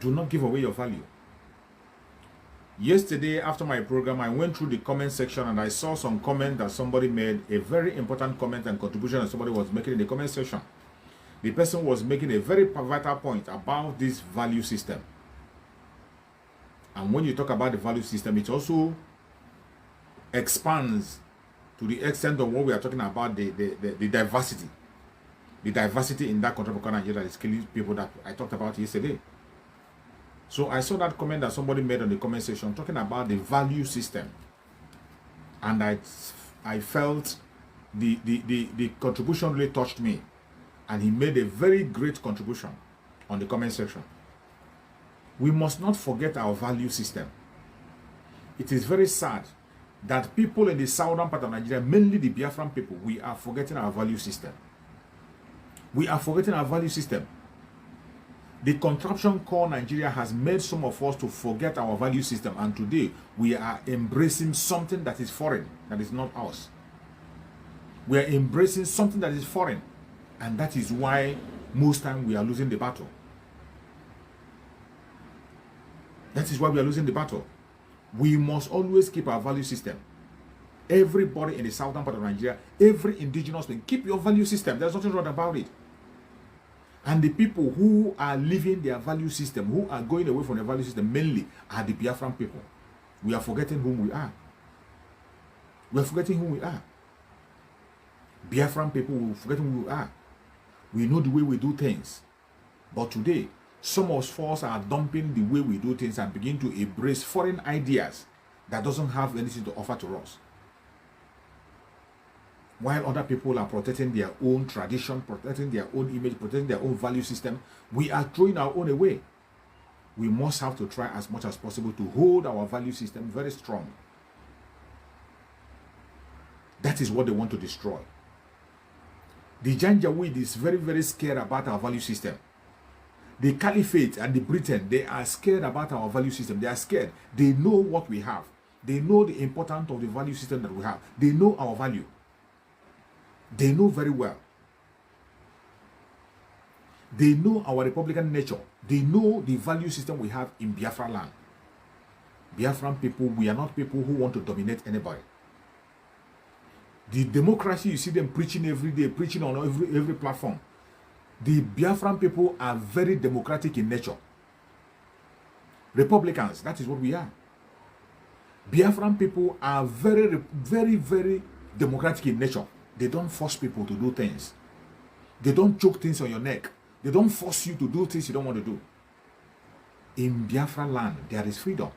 Do not give away your value. Yesterday, after my program, I went through the comment section and I saw some comment that somebody made, a very important comment and contribution that somebody was making in the comment section. The person was making a very vital point about this value system. And when you talk about the value system, it also expands to the extent of what we are talking about, the diversity. The diversity in that contemporary Nigeria that is killing people that I talked about yesterday. So I saw that comment that somebody made on the comment section talking about the value system. And I felt the contribution really touched me. And he made a very great contribution on the comment section. We must not forget our value system. It is very sad that people in the southern part of Nigeria, mainly the Biafran people, we are forgetting our value system. We are forgetting our value system. The contraption called Nigeria has made some of us to forget our value system, and today we are embracing something that is foreign, that is not ours. We are embracing something that is foreign, and that is why most times we are losing the battle. That is why we are losing the battle. We must always keep our value system. Everybody in the southern part of Nigeria, every indigenous thing, keep your value system. There's nothing wrong about it. And the people who are living their value system, who are going away from their value system, mainly are the Biafran people. We are forgetting whom we are. We are forgetting who we are. Biafran people, we are forgetting who we are. We know the way we do things. But today, some of us are dumping the way we do things and begin to embrace foreign ideas that doesn't have anything to offer to us. While other people are protecting their own tradition, protecting their own image, protecting their own value system, we are throwing our own away. We must have to try as much as possible to hold our value system very strong. That is what they want to destroy. The Janjaweed is very, very scared about our value system. The Caliphate and the Britain, they are scared about our value system. They are scared. They know what we have. They know the importance of the value system that we have. They know our value. They know very well. They know our Republican nature. They know the value system we have in Biafra land. Biafran people, we are not people who want to dominate anybody. The democracy, you see them preaching every day, preaching on every platform. The Biafran people are very democratic in nature. Republicans, that is what we are. Biafran people are very, very, very democratic in nature. They don't force people to do things. They don't choke things on your neck. They don't force you to do things you don't want to do. In Biafra land, there is freedom.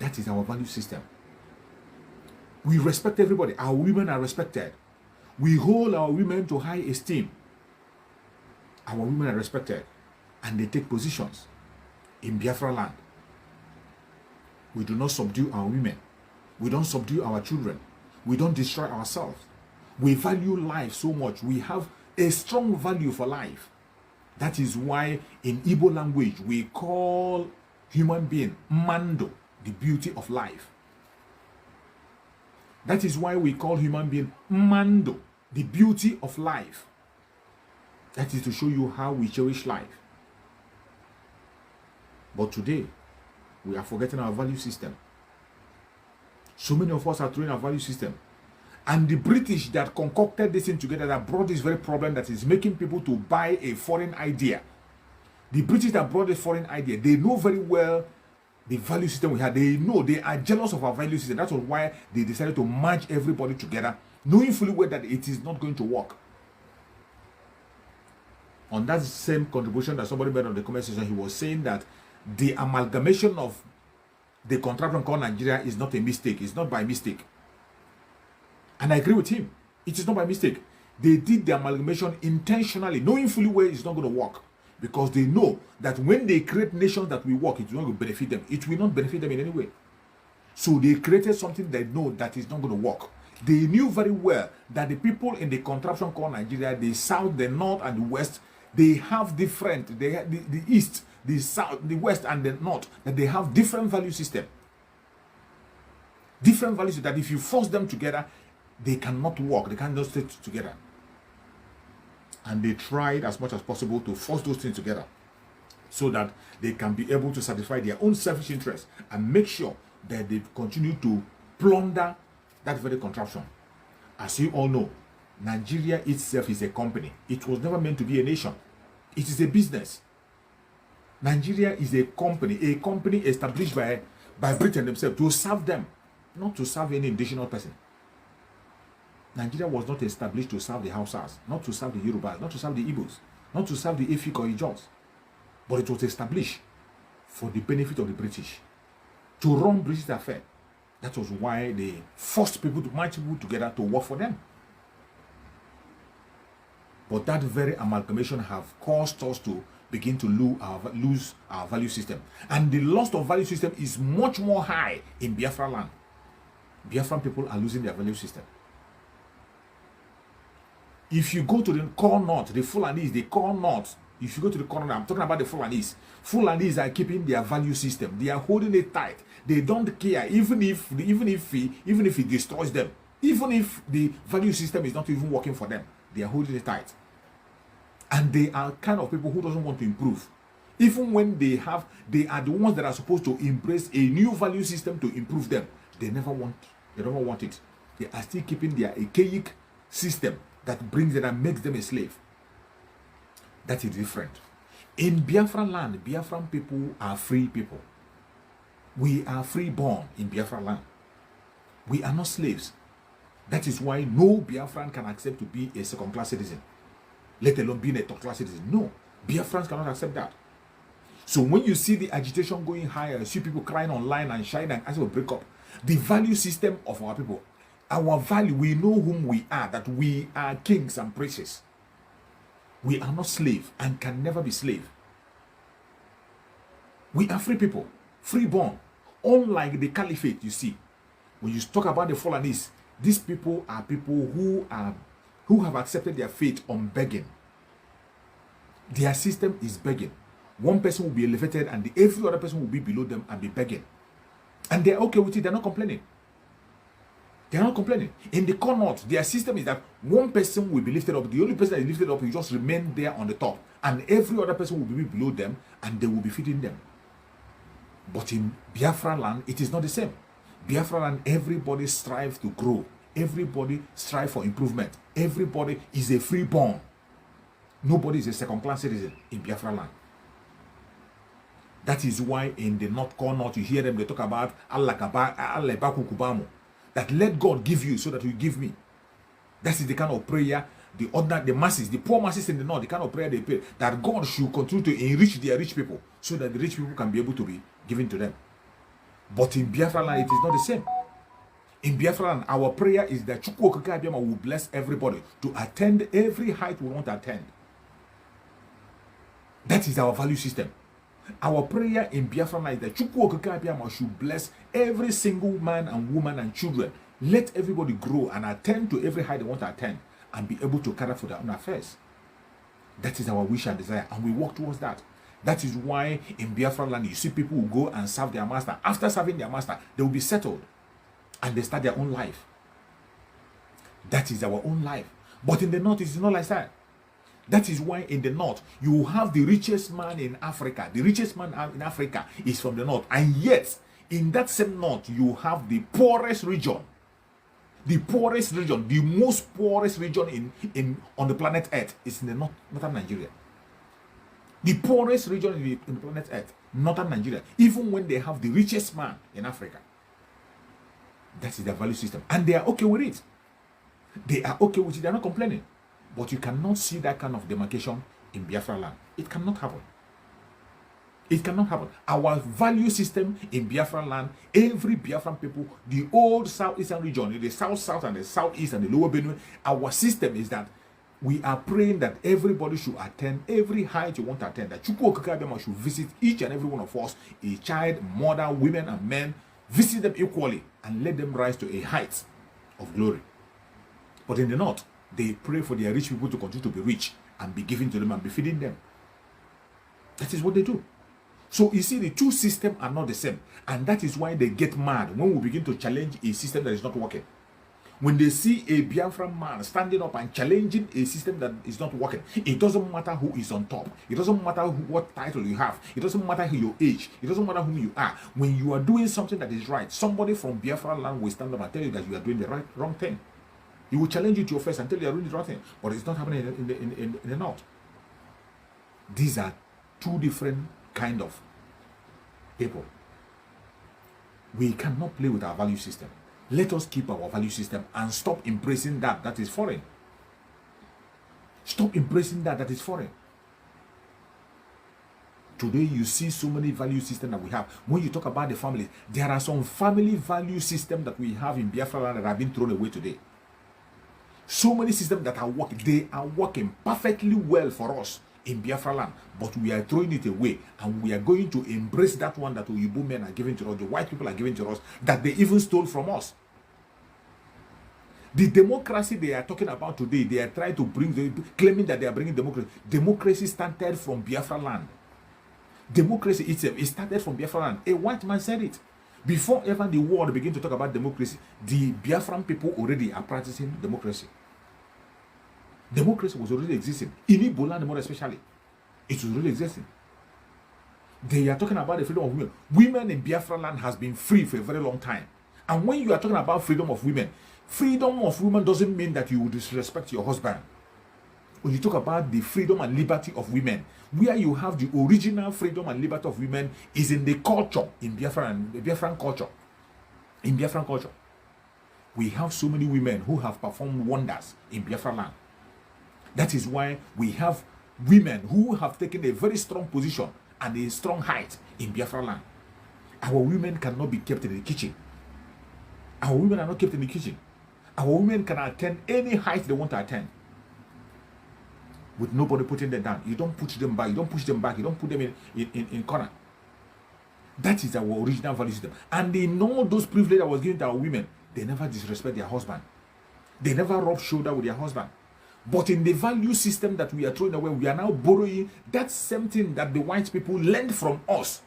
That is our value system. We respect everybody. Our women are respected. We hold our women to high esteem. Our women are respected. And they take positions in Biafra land. We do not subdue our women. We don't subdue our children. We don't destroy ourselves. We value life so much. We have a strong value for life. That is why in Igbo language, we call human being Mando, the beauty of life. That is why we call human being Mando, the beauty of life. That is to show you how we cherish life. But today, we are forgetting our value system. So many of us are throwing our value system. And the British that concocted this thing together, that brought this very problem that is making people to buy a foreign idea. The British that brought this foreign idea, they know very well the value system we have. They know, they are jealous of our value system. That's why they decided to merge everybody together, knowing fully well that it is not going to work. On that same contribution that somebody made on the comment section, he was saying that the amalgamation of the contraption called Nigeria is not a mistake. It's not by mistake. And I agree with him. It is not by mistake. They did the amalgamation intentionally, knowing fully well it's not going to work. Because they know that when they create nations that will work, it will not benefit them. It will not benefit them in any way. So they created something they know that is not going to work. They knew very well that the people in the contraption called Nigeria, the south, the north, and the west, they have different, they have the east, the south, the west, and the north, that they have different value system. Different values that if you force them together, they cannot work. They cannot stay together. And they tried as much as possible to force those things together. so that they can be able to satisfy their own selfish interests and make sure that they continue to plunder that very contraption. As you all know, Nigeria itself is a company. It was never meant to be a nation. It is a business. Nigeria is a company established by Britain themselves to serve them, not to serve any additional person. Nigeria was not established to serve the Hausas, not to serve the Yorubas, not to serve the Igbos, not to serve the Efik or Ijaws, but it was established for the benefit of the British, to run British affairs. That was why they forced people to match people together to work for them. But that very amalgamation have caused us to begin to lose our value system. And the loss of value system is much more high in Biafra land. Biafran people are losing their value system. If you go to the core north, the Fulanis, the core north, if you go to the core north, I'm talking about the Fulanis. Fulanis are keeping their value system. They are holding it tight. They don't care, even if it destroys them, even if the value system is not even working for them. They are holding it tight. And they are kind of people who doesn't want to improve. Even when they are the ones that are supposed to embrace a new value system to improve them. They never want it. They are still keeping their archaic system that brings them and makes them a slave. That is different. In Biafran land, Biafran people are free people. We are free-born in Biafran land. We are not slaves. That is why no Biafran can accept to be a second-class citizen, let alone being a third-class citizen. No, Biafrans cannot accept that. So when you see the agitation going higher, you see people crying online and shouting and asking for break up, the value system of our people, our value, we know whom we are, that we are kings and princes. We are not slaves and can never be slaves. We are free people, free-born. Unlike the Caliphate, you see, when you talk about the Fulanis, these people are people who have accepted their fate on begging. Their system is begging. One person will be elevated and every other person will be below them and be begging. And they're okay with it. They're not complaining. They're not complaining. In the core north, their system is that one person will be lifted up. The only person that is lifted up will just remain there on the top. And every other person will be below them and they will be feeding them. But in Biafra land, it is not the same. Biafra land, everybody strives to grow. Everybody strives for improvement. Everybody is a freeborn. Nobody is a second-class citizen in Biafra land. That is why in the North Core North, you hear them, they talk about that let God give you so that you give me. That is the kind of prayer the masses, the poor masses in the North, the kind of prayer they pray, that God should continue to enrich their rich people so that the rich people can be able to be given to them. But in Biafra land, it is not the same. In Biafra land, our prayer is that Chukwu Okike Abiyama will bless everybody to attend every height we want to attend. That is our value system. Our prayer in Biafra land is that Chukwu Okike Abiyama should bless every single man and woman and children. Let everybody grow and attend to every height they want to attend and be able to care for their own affairs. That is our wish and desire, and we work towards that. That is why in Biafra land, you see people who go and serve their master. After serving their master, they will be settled and they start their own life. That is our own life. But in the North, it is not like that. That is why in the North, you have the richest man in Africa. The richest man in Africa is from the North. And yet, in that same North, you have the poorest region. The poorest region, the most poorest region on the planet Earth is in the northern Nigeria. The poorest region in the planet Earth, northern Nigeria, even when they have the richest man in Africa. That is their value system. And they are okay with it. They are okay with it. They are not complaining. But you cannot see that kind of demarcation in Biafra land. It cannot happen. It cannot happen. Our value system in Biafra land, every Biafran people, the old southeastern region, the south and the southeast and the lower Benue, our system is that we are praying that everybody should attend every height you want to attend. That Chukwu Okike Abiyama should visit each and every one of us, a child, mother, women, and men, visit them equally and let them rise to a height of glory. But in the North, they pray for their rich people to continue to be rich and be given to them and be feeding them. That is what they do. So you see, the two systems are not the same. And that is why they get mad when we begin to challenge a system that is not working. When they see a Biafran man standing up and challenging a system that is not working, it doesn't matter who is on top. It doesn't matter what title you have. It doesn't matter your age. It doesn't matter who you are. When you are doing something that is right, somebody from Biafran land will stand up and tell you that you are doing the wrong thing. He will challenge you to your face and tell you you are doing the wrong thing. But it's not happening in the north. These are two different kind of people. We cannot play with our value system. Let us keep our value system and stop embracing that is foreign. Stop embracing that is foreign. Today you see so many value systems that we have. When you talk about the family, there are some family value systems that we have in Biafra land that have been thrown away today. So many systems that are working, they are working perfectly well for us in Biafra land, but we are throwing it away, and we are going to embrace that one that Oyibo men are giving to us, the white people are giving to us, that they even stole from us. The democracy they are talking about today, they are trying to bring, claiming that they are bringing democracy. Democracy started from Biafra land. Democracy itself, it started from Biafra land. A white man said it. Before ever the world began to talk about democracy, the Biafran people already are practicing democracy. Democracy was already existing. In Igbo land more especially, it was already existing. They are talking about the freedom of women. Women in Biafra land has been free for a very long time. And when you are talking about freedom of women doesn't mean that you will disrespect your husband. When you talk about the freedom and liberty of women, where you have the original freedom and liberty of women is in the culture, in Biafran culture. In Biafran culture, we have so many women who have performed wonders in Biafra land. That is why we have women who have taken a very strong position and a strong height in Biafra land. Our women cannot be kept in the kitchen. Our women are not kept in the kitchen. Our women can attend any height they want to attend, with nobody putting them down. You don't push them back. You don't push them back. You don't put them in corner. That is our original value system. And in all those privileges that was given to our women, they never disrespect their husband. They never rub shoulder with their husband. But in the value system that we are throwing away, we are now borrowing that same thing that the white people learned from us.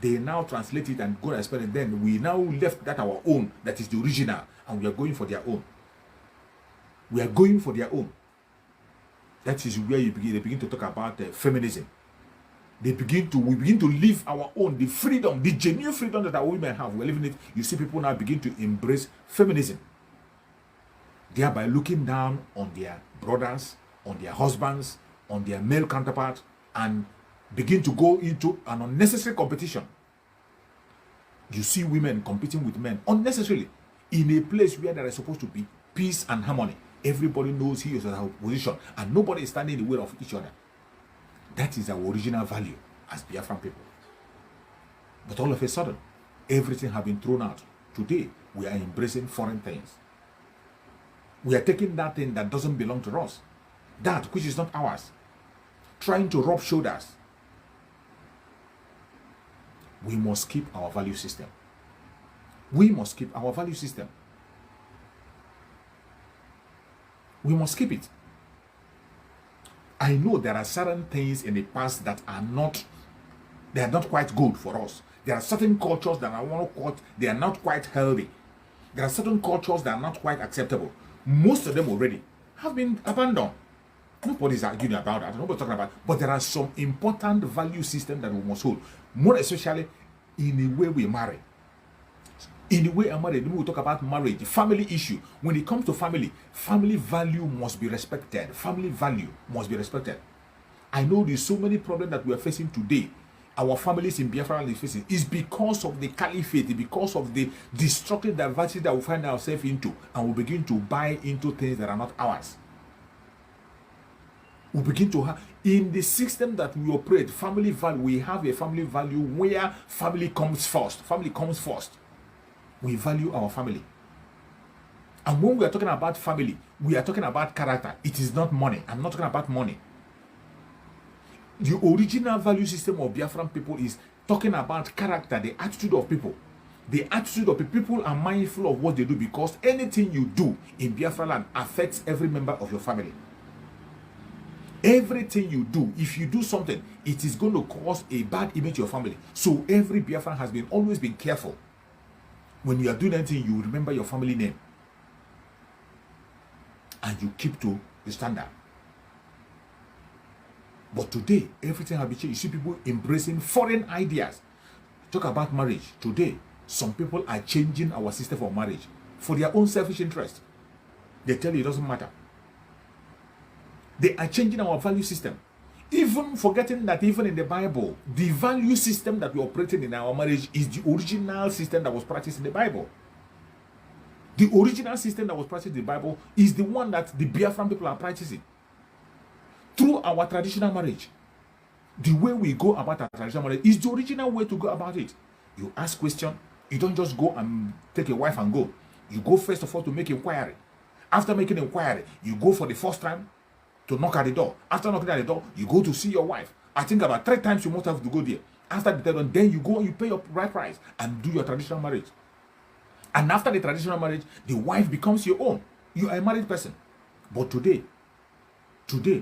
They now translate it and go and spend it. Then we now left that our own, that is the original, and we are going for their own. We are going for their own. That is where they begin to talk about feminism. We begin to live our own, the freedom, the genuine freedom that our women have. We're living it. You see people now begin to embrace feminism, thereby looking down on their brothers, on their husbands, on their male counterparts, and begin to go into an unnecessary competition. You see women competing with men unnecessarily in a place where there is supposed to be peace and harmony. Everybody knows he is in our position, and nobody is standing in the way of each other. That is our original value as Biafran people. But all of a sudden, everything has been thrown out. Today, we are embracing foreign things. We are taking that thing that doesn't belong to us, that which is not ours, trying to rub shoulders. We must keep our value system. We must keep our value system. We must keep it. I know there are certain things in the past that are not quite good for us. There are certain cultures that they are not quite healthy. There are certain cultures that are not quite acceptable. Most of them already have been abandoned. Nobody's arguing about that. Nobody's talking about it. But there are some important value systems that we must hold. More especially in the way we marry. In the way I'm married, we will talk about marriage, family issue. When it comes to family value must be respected. Family value must be respected. I know there's so many problems that we are facing today. Our families in Biafra are facing is because of the Caliphate, because of the destructive diversity that we find ourselves into, and we begin to buy into things that are not ours. We begin to have, in the system that we operate, family value, we have a family value where family comes first. Family comes first. We value our family. And when we are talking about family, we are talking about character. It is not money. I'm not talking about money. The original value system of Biafran people is talking about character, the attitude of people. The attitude of people are mindful of what they do, because anything you do in Biafra land affects every member of your family. Everything you do, if you do something, it is going to cause a bad image to your family. So every Biafran has always been careful. When you are doing anything, you remember your family name. and you keep to the standard. But today, everything has been changed. You see people embracing foreign ideas. Talk about marriage. Today, some people are changing our system for marriage for their own selfish interest. They tell you it doesn't matter. They are changing our value system. Even forgetting that even in the Bible, the value system that we operate in our marriage is the original system that was practiced in the Bible. The original system that was practiced in the Bible is the one that the Biafran people are practicing. Through our traditional marriage, the way we go about our traditional marriage is the original way to go about it. You ask question, you don't just go and take a wife and go. You go first of all to make inquiry. After making inquiry, you go for the first time to knock at the door. After knocking at the door, you go to see your wife. I think about 3 times you must have to go there. After the third one, then you go and you pay your bride price and do your traditional marriage. And after the traditional marriage, the wife becomes your own. You are a married person. But today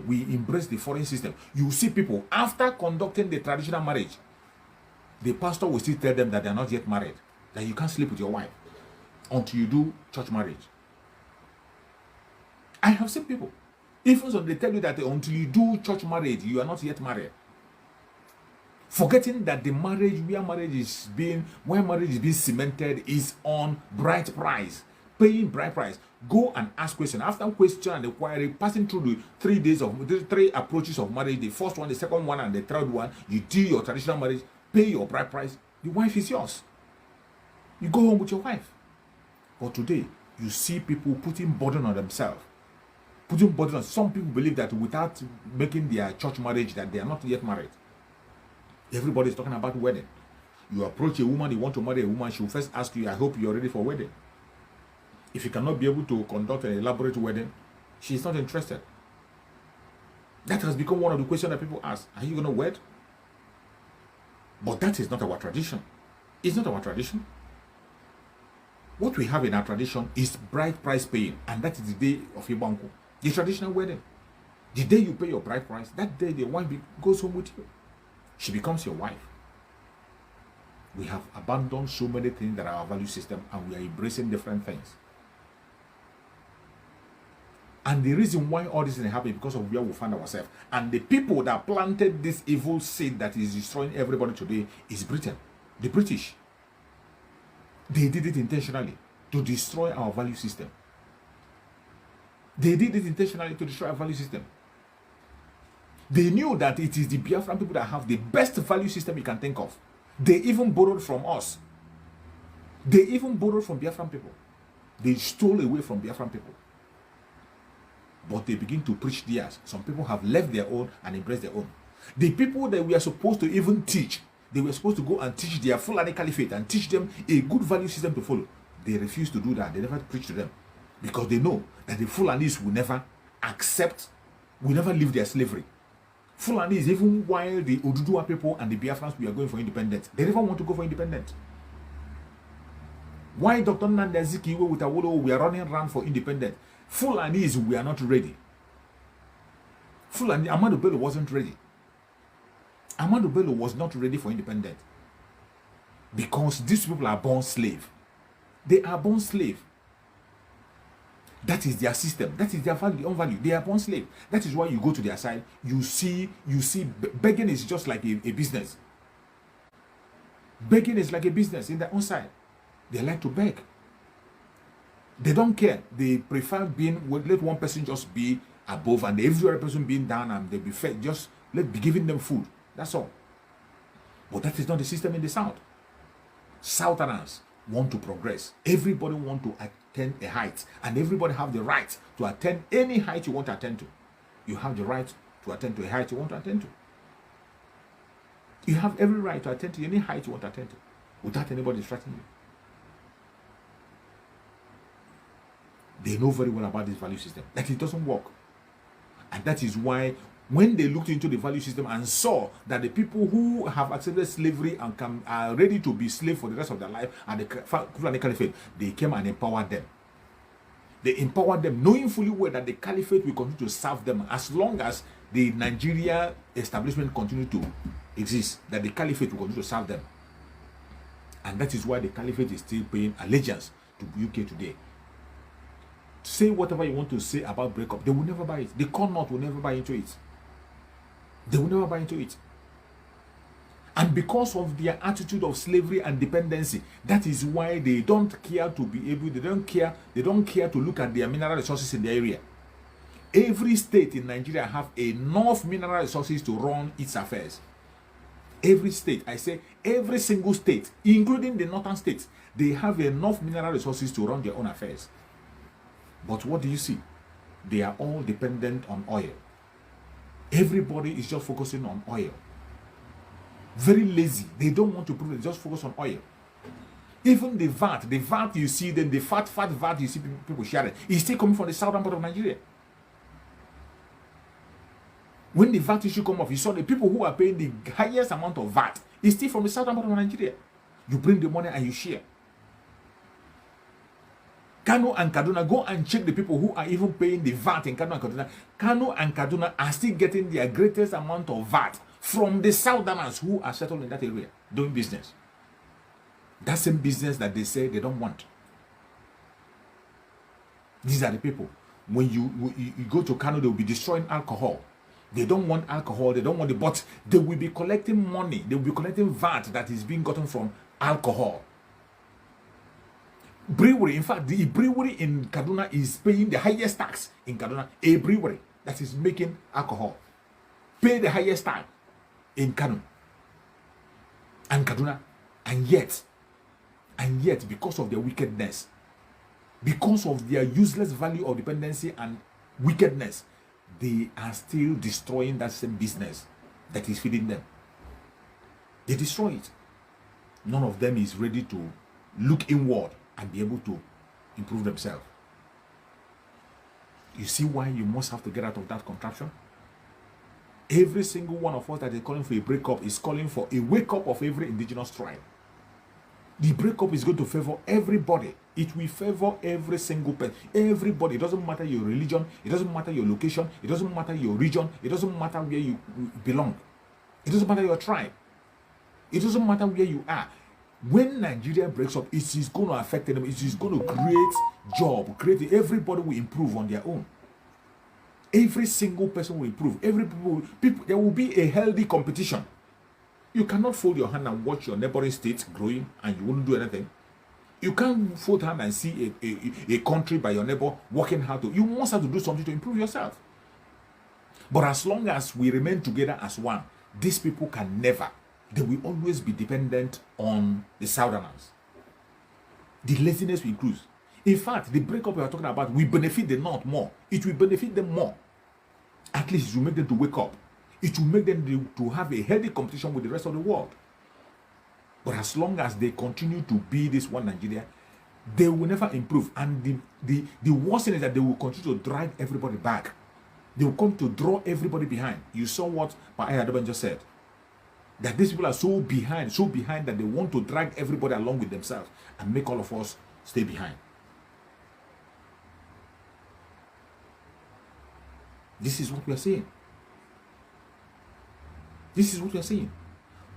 we embrace the foreign system. You see people, after conducting the traditional marriage, the pastor will still tell them that they are not yet married, that you can't sleep with your wife until you do church marriage. I have seen people, even so they tell you that until you do church marriage, you are not yet married. Forgetting that the marriage, where marriage is being cemented, is on bride price, paying bride price. Go and ask question. After question and inquiry, passing through the 3 approaches of marriage, the first one, the second one, and the third one, you do your traditional marriage, pay your bride price, the wife is yours. You go home with your wife. But today, you see people putting burden on themselves. Putting burden on. Some people believe that without making their church marriage, that they are not yet married. Everybody is talking about wedding. You approach a woman, you want to marry a woman, she will first ask you, I hope you're ready for wedding. If you cannot be able to conduct an elaborate wedding, she is not interested. That has become one of the questions that people ask. Are you going to wed? But that is not our tradition. It's not our tradition. What we have in our tradition is bride price paying, and that is the day of Ibanku, the traditional wedding. The day you pay your bride price, that day the wife goes home with you. She becomes your wife. We have abandoned so many things that are our value system, and we are embracing different things. And the reason why all this is happening is because of where we find ourselves. And the people that planted this evil seed that is destroying everybody today is Britain, the British. They did it intentionally to destroy our value system. They did it intentionally to destroy our value system. They knew that it is the Biafran people that have the best value system you can think of. They even borrowed from us. They even borrowed from Biafran people. They stole away from Biafran people. But they begin to preach theirs. Some people have left their own and embraced their own. The people that we are supposed to even teach, they were supposed to go and teach their Fulani Caliphate and teach them a good value system to follow. They refuse to do that. They never preach to them. Because they know that the Fulanis will never accept, will never leave their slavery. Fulanis, even while the Oduduwa people and the Biafrans we are going for independence, they never want to go for independence. Why Dr. Nnamdi with Awolowo we are running around for independence? Fulanis, we are not ready. Fulani, Ahmadu Bello wasn't ready. Ahmadu Bello was not ready for independence. Because these people are born slave. They are born slave. That is their system. That is their value, own value. They are born slave. That is why you go to their side. You see, begging is just like a business. Begging is like a business in their own side. They like to beg. They don't care. They prefer let one person just be above and every other person being down and they be fed. Just let be giving them food. That's all. But that is not the system in the South. Southerners want to progress. Everybody want to attain a height, and everybody have the right to attain any height you want to attend to. You have the right to attend to a height you want to attend to. You have every right to attend to any height you want to attend to without anybody distracting you. They know very well about this value system, that it doesn't work. And that is why when they looked into the value system and saw that the people who have accepted slavery and are ready to be slaves for the rest of their life and the Caliphate, they came and empowered them. They empowered them, knowing fully well that the Caliphate will continue to serve them as long as the Nigeria establishment continue to exist, that the Caliphate will continue to serve them. And that is why the Caliphate is still paying allegiance to UK today. Say whatever you want to say about breakup. They will never buy it. The Connaught will never buy into it. They will never buy into it. And because of their attitude of slavery and dependency, that is why they don't care to be able, they don't care to look at their mineral resources in the area. Every state in Nigeria have enough mineral resources to run its affairs. Every state, I say every single state, including the northern states, they have enough mineral resources to run their own affairs. But what do you see? They are all dependent on oil. Everybody is just focusing on oil. Very lazy. They don't want to prove it. They just focus on oil. Even the VAT you see, then the fat VAT you see people sharing, is still coming from the southern part of Nigeria. When the VAT issue come off, you saw the people who are paying the highest amount of VAT is still from the southern part of Nigeria. You bring the money and you share. Kanu and Kaduna, go and check the people who are even paying the VAT in Kanu and Kaduna. Kanu and Kaduna are still getting their greatest amount of VAT from the southerners who are settled in that area doing business. That same business that they say they don't want. These are the people. When you go to Kanu, they will be destroying alcohol. They don't want alcohol, they don't want it, but they will be collecting money, they will be collecting VAT that is being gotten from alcohol. Brewery, in fact, the brewery in Kaduna is paying the highest tax in Kaduna. A brewery that is making alcohol pay the highest tax in Kanu and Kaduna, and yet because of their wickedness, because of their useless value of dependency and wickedness, they are still destroying that same business that is feeding them. They destroy it. None of them is ready to look inward and be able to improve themselves. You see why you must have to get out of that contraption? Every single one of us that is calling for a breakup is calling for a wake-up of every indigenous tribe. The breakup is going to favor everybody. It will favor every single person. Everybody. It doesn't matter your religion. It doesn't matter your location. It doesn't matter your region. It doesn't matter where you belong. It doesn't matter your tribe. It doesn't matter where you are. When Nigeria breaks up, it is going to affect them. It is going to create everybody will improve on their own. Every single person will improve. People, there will be a healthy competition. You cannot fold your hand and watch your neighboring states growing and you won't do anything. You can't fold hand and see a country by your neighbor working hard to. You must have to do something to improve yourself. But as long as we remain together as one, these people can never. They will always be dependent on the southerners. The laziness will increase. In fact, the breakup we are talking about will benefit the North more. It will benefit them more. At least it will make them to wake up. It will make them to have a healthy competition with the rest of the world. But as long as they continue to be this one Nigeria, they will never improve. And the worst thing is that they will continue to drag everybody back. They will come to draw everybody behind. You saw what Mazi Adeban just said. That these people are so behind that they want to drag everybody along with themselves and make all of us stay behind. This is what we are saying. This is what we are saying.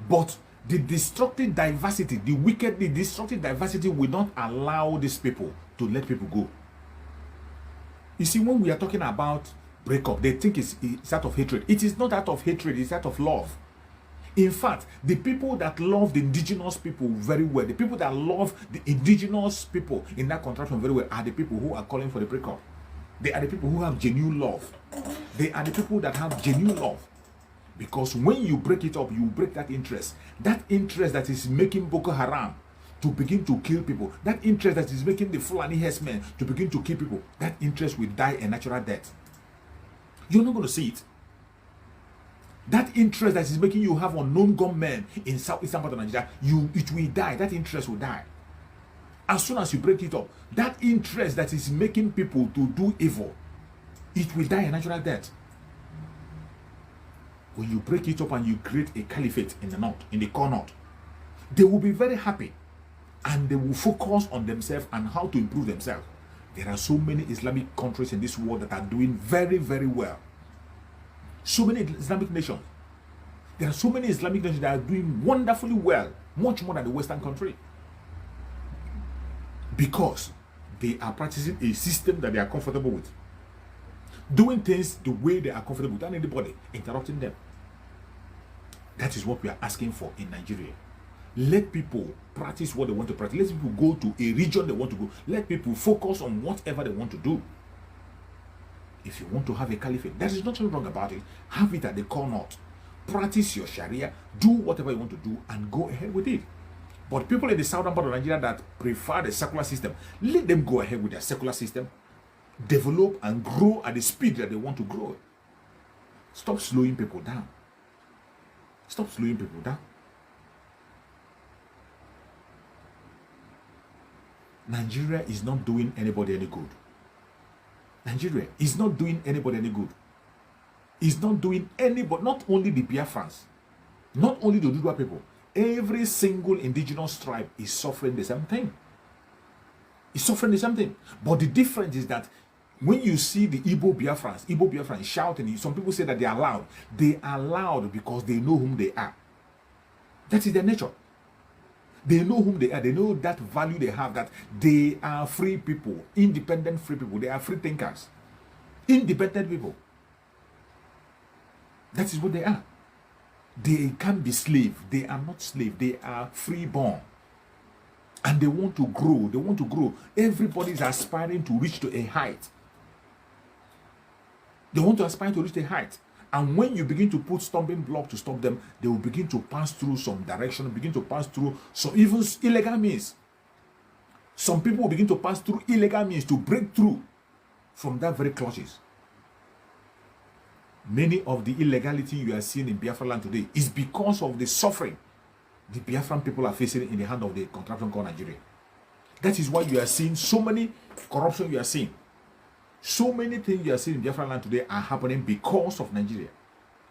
But the destructive diversity, the destructive diversity will not allow these people to let people go. You see, when we are talking about breakup, they think it's out of hatred. It is not out of hatred, it's out of love. In fact, the people that love the indigenous people very well, the people that love the indigenous people in that contraption very well, are the people who are calling for the breakup. They are the people who have genuine love. They are the people that have genuine love. Because when you break it up, you break that interest. That interest that is making Boko Haram to begin to kill people. That interest that is making the Fulani herdsmen to begin to kill people. That interest will die a natural death. You're not going to see it. That interest that is making you have unknown gunmen in southeastern part of Nigeria, it will die. That interest will die. As soon as you break it up, that interest that is making people to do evil, it will die a natural death. When you break it up and you create a caliphate in the north, in the Connaught, they will be very happy and they will focus on themselves and how to improve themselves. There are so many Islamic countries in this world that are doing very, very well. So many Islamic nations. There are so many Islamic nations that are doing wonderfully well, much more than the Western country. Because They are practicing a system that they are comfortable with. Doing things the way they are comfortable without anybody interrupting them. That is what we are asking for in Nigeria. Let people practice what they want to practice. Let people go to a region they want to go. Let people focus on whatever they want to do. If you want to have a caliphate, there is nothing wrong about it. Have it at the core north. Practice your Sharia. Do whatever you want to do and go ahead with it. But people in the southern part of Nigeria that prefer the secular system, let them go ahead with their secular system. Develop and grow at the speed that they want to grow. Stop slowing people down. Stop slowing people down. Nigeria is not doing anybody any good. Nigeria is not doing anybody any good. It's not doing anybody, not only the Biafrans, not only the Dudua people. Every single indigenous tribe is suffering the same thing. It's suffering the same thing. But the difference is that when you see the Igbo Biafrans shouting, some people say that they are loud. They are loud because they know whom they are. That is their nature. They know whom they are. They know that value they have, that they are free people, independent free people. They are free thinkers, independent people. That is what they are. They can't be slaves. They are not slaves. They are freeborn. And they want to grow. They want to grow. Everybody is aspiring to reach to a height. They want to aspire to reach a height. And when you begin to put stumbling block to stop them, they will begin to pass through some direction, begin to pass through some even illegal means. Some people will begin to pass through illegal means to break through from that very clutches. Many of the illegality you are seeing in Biafra land today is because of the suffering the Biafran people are facing in the hand of the contraption called Nigeria. That is why you are seeing so many corruption you are seeing. So many things you are seeing in Biafra land today are happening because of Nigeria.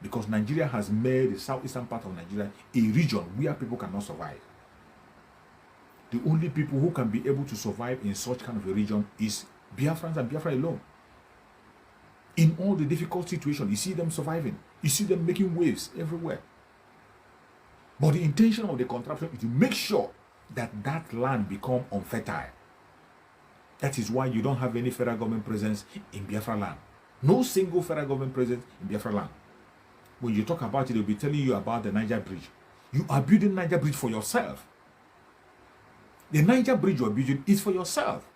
Because Nigeria has made the southeastern part of Nigeria a region where people cannot survive. The only people who can be able to survive in such kind of a region is Biafrans and Biafra alone. In all the difficult situations, you see them surviving. You see them making waves everywhere. But the intention of the contraption is to make sure that that land become unfertile. That is why you don't have any federal government presence in Biafra land. No single federal government presence in Biafra land. When you talk about it, they'll be telling you about the Niger Bridge. You are building Niger Bridge for yourself. The Niger Bridge you are building is for yourself.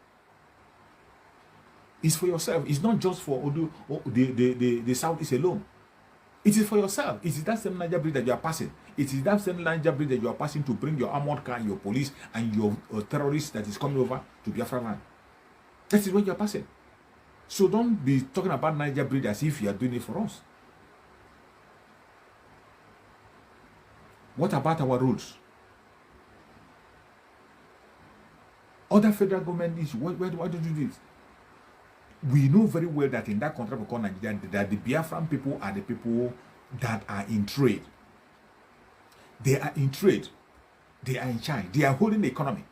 It's for yourself. It's not just for the Southeast alone. It is for yourself. It is that same Niger Bridge that you are passing. It is that same Niger Bridge that you are passing to bring your armored car, your police, and your terrorists that is coming over to Biafra land. That is what you are passing. So don't be talking about Niger Bridge as if you are doing it for us. What about our roads? Other federal government issues. Why don't you do this? We know very well that in that country called Nigeria, that the Biafran people are the people that are in trade. They are in trade. They are in charge. They are holding the economy.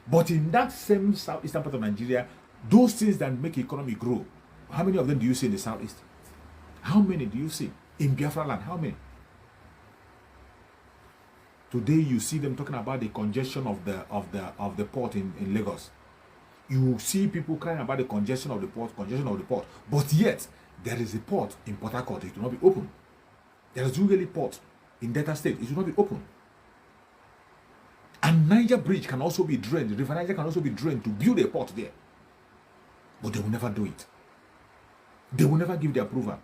But in that same southeastern part of Nigeria, those things that make the economy grow, how many of them do you see in the southeast? How many do you see in Biafra land? How many? Today you see them talking about the congestion of the port in Lagos. You see people crying about the congestion of the port. But yet, there is a port in Port Harcourt. It will not be open. There is usually port in Delta State. It will not be open. And Niger Bridge can also be drained. The River Niger can also be drained to build a port there. But they will never do it. They will never give the approval.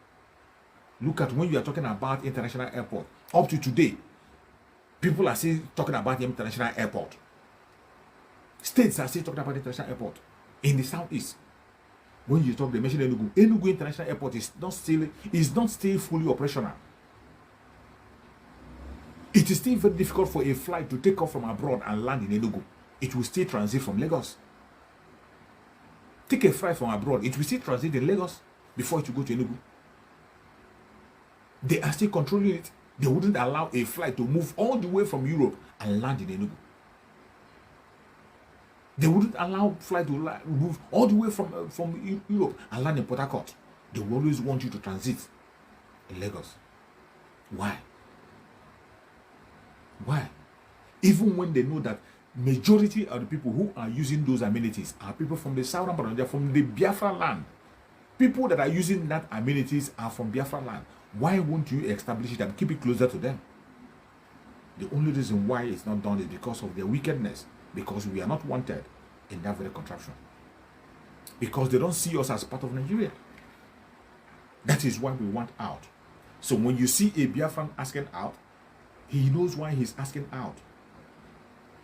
Look at when you are talking about international airport. Up to today, people are still talking about the international airport. States are still talking about the international airport in the southeast. When you talk, they mention Enugu. Enugu International Airport is not still fully operational. It is still very difficult for a flight to take off from abroad and land in Enugu. It will still transit from Lagos. Take a flight from abroad, it will still transit in Lagos before it will go to Enugu. They are still controlling it. They wouldn't allow a flight to move all the way from Europe and land in Enugu. They wouldn't allow flight to move all the way from Europe and land in Port Harcourt. They will always want you to transit in Lagos. Why? Why? Even when they know that Majority of the people who are using those amenities are people from the southern part of Nigeria, from the Biafra land. People that are using that amenities are from Biafra land. Why won't you establish it and keep it closer to them? The only reason why it's not done is because of their wickedness, because we are not wanted in that very contraption, because they don't see us as part of Nigeria. That is why we want out. So when you see a Biafran asking out, he knows why he's asking out.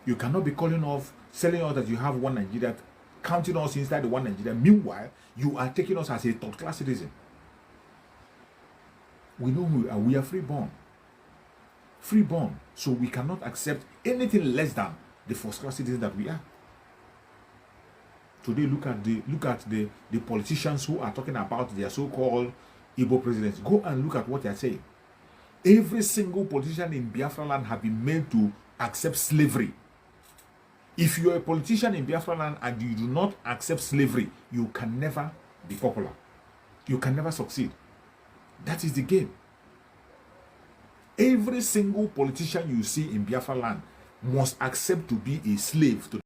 You cannot be calling off, selling us that you have one Nigeria, counting us inside the one Nigeria. Meanwhile, you are taking us as a third-class citizen. We know who we are. We are freeborn. Freeborn. So we cannot accept anything less than the first-class citizens that we are. Today, look at the politicians who are talking about their so-called Igbo presidents. Go and look at what they are saying. Every single politician in Biafra land have been made to accept slavery. If you are a politician in Biafra land and you do not accept slavery, you can never be popular. You can never succeed. That is the game. Every single politician you see in Biafra land must accept to be a slave to.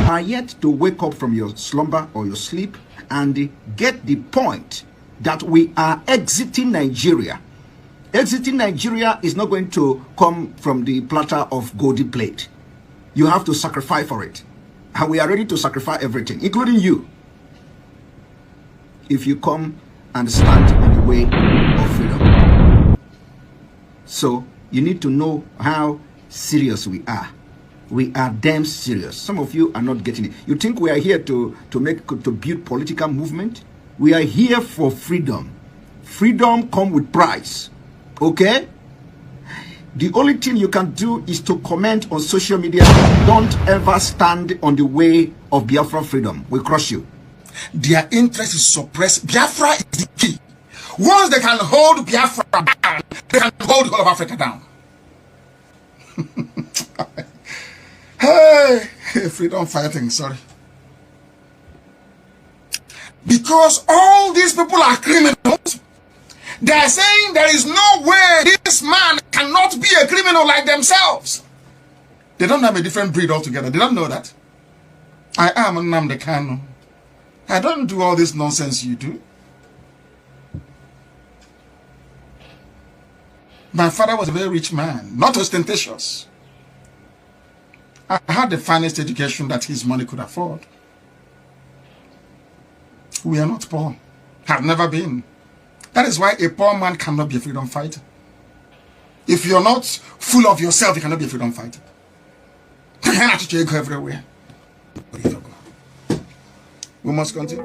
Are yet to wake up from your slumber or your sleep and get the point that we are exiting Nigeria. Exiting Nigeria is not going to come from the platter of golden plate. You have to sacrifice for it. And we are ready to sacrifice everything, including you, if you come and stand in the way of freedom. So you need to know how serious we are. We are damn serious. Some of you are not getting it. You think we are here to build political movement? We are here for freedom. Freedom comes with price. Okay? The only thing you can do is to comment on social media. Don't ever stand on the way of Biafra freedom. We'll crush you. Their interest is suppressed. Biafra is the key. Once they can hold Biafra down, they can hold the whole of Africa down. Hey, freedom fighting, sorry. Because all these people are criminals, they are saying there is no way this man cannot be a criminal like themselves. They don't have a different breed altogether. They don't know that. I am Nnamdi Kanu. I don't do all this nonsense you do. My father was a very rich man, not ostentatious. I had the finest education that his money could afford. We are not poor. Have never been. That is why a poor man cannot be a freedom fighter. If you're not full of yourself, you cannot be a freedom fighter. You cannot go everywhere. We must continue.